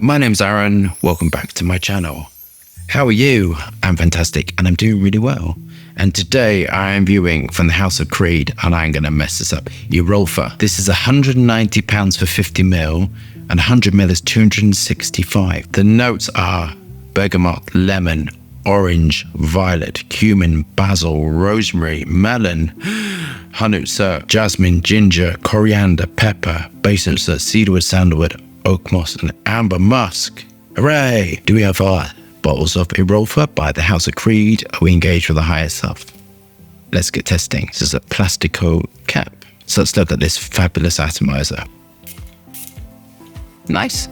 My name's Aaron, welcome back to my channel. How are you? I'm fantastic and I'm doing really well. And today I am viewing from the House of Creed, and I'm going to mess this up, Erolfa. This is £190 for 50ml and 100ml is 265. The notes are bergamot, lemon, orange, violet, cumin, basil, rosemary, melon, hanutza, jasmine, ginger, coriander, pepper, basil, cedarwood, sandalwood, oak moss and amber musk. Hooray! Do we have our bottles of Erolfa by the House of Creed? Are we engaged with the higher stuff? Let's get testing. This is a plastico cap. So let's look at this fabulous atomizer. Nice.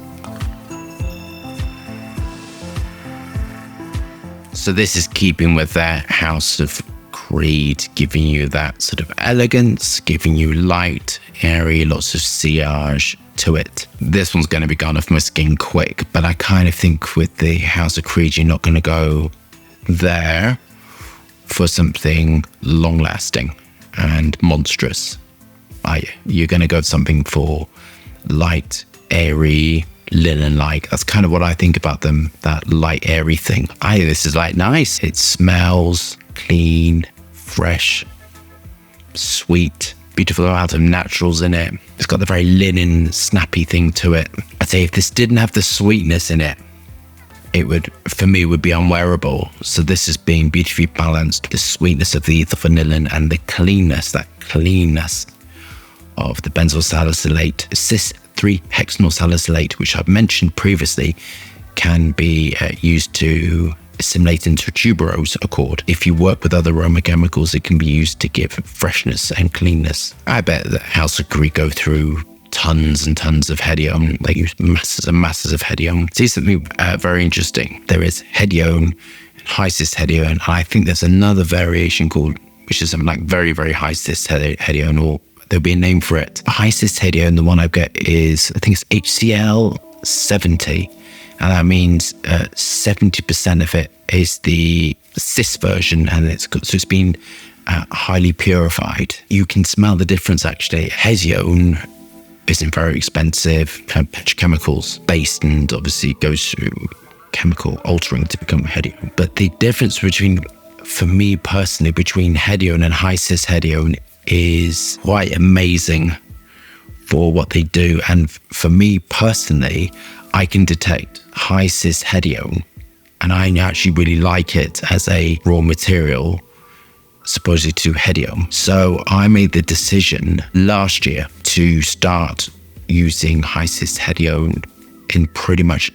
So this is keeping with their House of Creed, giving you that sort of elegance, giving you light, airy, lots of sillage to it. This one's going to be gone off my skin quick, but I kind of think with the House of Creed, you're not going to go there for something long lasting and monstrous. You're going to go something for light, airy, linen-like. That's kind of what I think about them, that light, airy thing. This is like nice. It smells clean, fresh, sweet, beautiful amount of naturals in it. It's got the very linen, snappy thing to it. I'd say if this didn't have the sweetness in it, it would, for me, would be unwearable. So this is being beautifully balanced. The sweetness of the ethyl vanillin and the cleanness, that cleanness of the benzoyl salicylate, cis-3-hexanyl salicylate, which I've mentioned previously, can be used to assimilate into tuberose accord. If you work with other aroma chemicals, it can be used to give freshness and cleanness. I bet that House of Creed go through tons and tons of Hedione. They use masses and masses of Hedione. See something very interesting. There is Hedione, highis Hedione, and I think there's another variation called, which is something like very, very highis Hedione, or there'll be a name for it. Highis Hedione, the one I get is, I think it's HCl 70. And that means 70% of it is the cis version, and it's been highly purified. You can smell the difference actually. Hedione isn't very expensive, petrochemicals based, and obviously goes through chemical altering to become Hedione. But the difference between, for me personally, between Hedione and highis Hedione is quite amazing for what they do. And for me personally, I can detect highis Hedione, and I actually really like it as a raw material, supposedly to Hedione. So I made the decision last year to start using highis Hedione in pretty much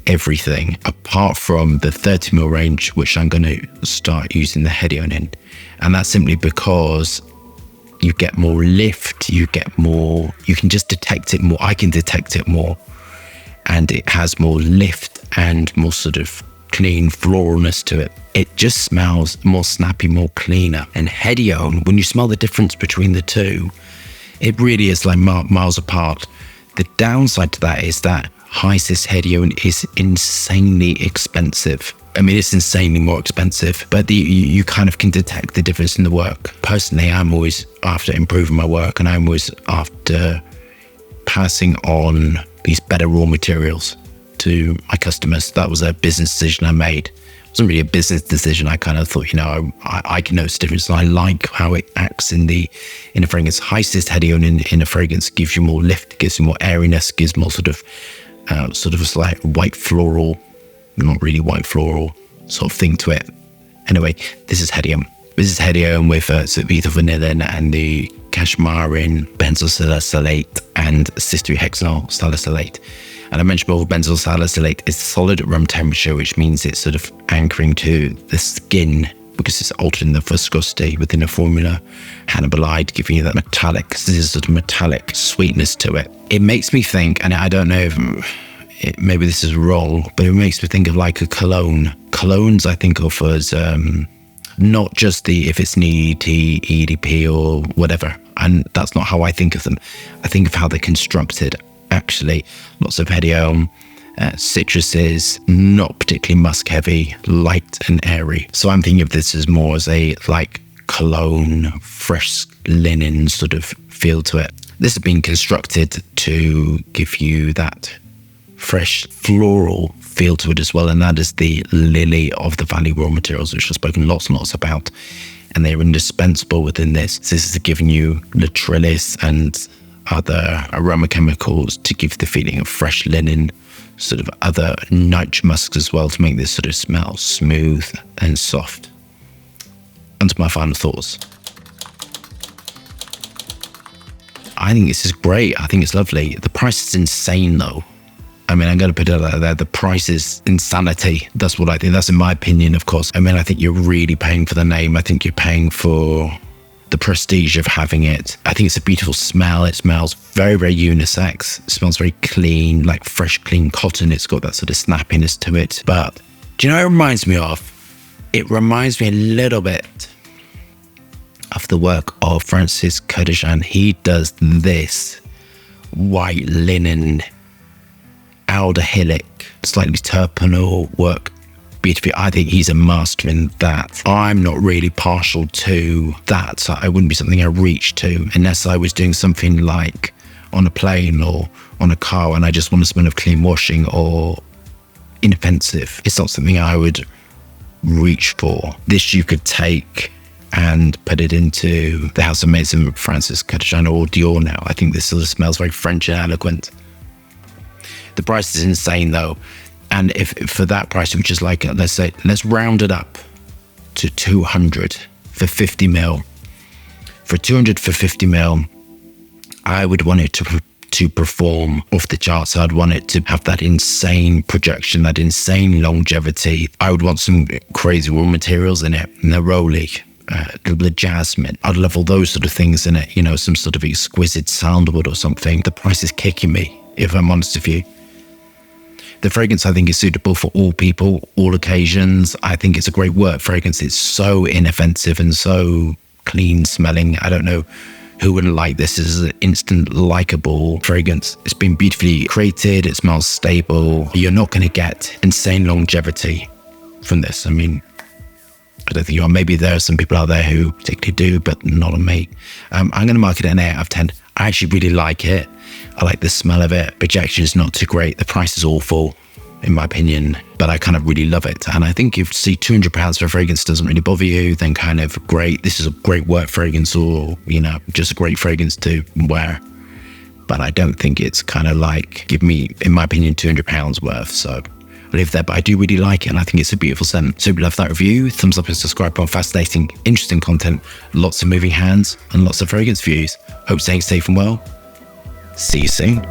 everything, apart from the 30ml range, which I'm going to start using the Hedione in. And that's simply because you get more lift, you get more, you can just detect it more. I can detect it more. And it has more lift and more sort of clean floralness to it. It just smells more snappy, more cleaner. And Hedione, when you smell the difference between the two, it really is like miles apart. The downside to that is that highis Hedione is insanely expensive. I mean, it's insanely more expensive, but you kind of can detect the difference in the work. Personally, I'm always after improving my work, and I'm always after passing on these better raw materials to my customers. That was a business decision I made. It wasn't really a business decision. I kind of thought, I can notice the difference. And I like how it acts in a fragrance. Highis Hedione in a fragrance gives you more lift, gives you more airiness, gives more sort of a slight white floral, not really white floral sort of thing to it. Anyway, this is Hedione. This is Hedione with sort of ethyl vanillin and the cashmerin, benzoyl salicylate, and cis-3-hexanyl salicylate. And I mentioned before, benzoyl salicylate is solid at room temperature, which means it's sort of anchoring to the skin because it's altering the viscosity within a formula. Hannibalide, giving you that metallic, this is sort of metallic sweetness to it. It makes me think, and I don't know if maybe this is wrong, but it makes me think of like a cologne. Colognes I think of as not just if it's an EDT, EDP or whatever. And that's not how I think of them. I think of how they're constructed. Actually, lots of Hedione, citruses, not particularly musk heavy, light and airy. So I'm thinking of this as more as a like cologne, fresh linen sort of feel to it. This has been constructed to give you that fresh floral feel to it as well. And that is the lily of the valley raw materials, which I've spoken lots and lots about. And they're indispensable within this. So this is giving you latrilis and other aroma chemicals to give the feeling of fresh linen, sort of other niche musks as well, to make this sort of smell smooth and soft. And to my final thoughts. I think this is great. I think it's lovely. The price is insane though. I mean, I'm going to put it out there. The price is insanity. That's what I think. That's in my opinion, of course. I mean, I think you're really paying for the name. I think you're paying for the prestige of having it. I think it's a beautiful smell. It smells very, very unisex. It smells very clean, like fresh, clean cotton. It's got that sort of snappiness to it. But do you know what it reminds me of? It reminds me a little bit of the work of Francis Curtijan. He does this white linen, aldehydic, slightly terpenal work beautifully. I think he's a master in that. I'm not really partial to that. So I wouldn't be something I reach to unless I was doing something like on a plane or on a car and I just want a smell of clean washing or inoffensive. It's not something I would reach for. This you could take and put it into the House of Maison Francis Curtijan or Dior now. I think this sort of smells very French and eloquent. The price is insane though. And if for that price, which is like, let's say, let's round it up to 200 for 50 mil. For 200 for 50 mil, I would want it to perform off the charts. I'd want it to have that insane projection, that insane longevity. I would want some crazy raw materials in it, neroli, a little bit of jasmine. I'd love all those sort of things in it, you know, some sort of exquisite sandalwood or something. The price is kicking me, if I'm honest with you. The fragrance, I think, is suitable for all people, all occasions. I think it's a great work fragrance. It's so inoffensive and so clean smelling. I don't know who wouldn't like this. This is an instant likable fragrance. It's been beautifully created. It smells stable. You're not going to get insane longevity from this. I mean, I don't think you are. Maybe there are some people out there who particularly do, but not on me. I'm going to mark it an 8 out of 10. I actually really like it. I like the smell of it. Projection is not too great. The price is awful, in my opinion, but I kind of really love it. And I think if see £200 for a fragrance doesn't really bother you, then kind of great. This is a great work fragrance or, you know, just a great fragrance to wear. But I don't think it's kind of like, give me, in my opinion, £200 worth. So I live there, but I do really like it. And I think it's a beautiful scent. So if you love that review, thumbs up and subscribe for fascinating, interesting content, lots of moving hands and lots of fragrance views. Hope staying safe and well. See you soon.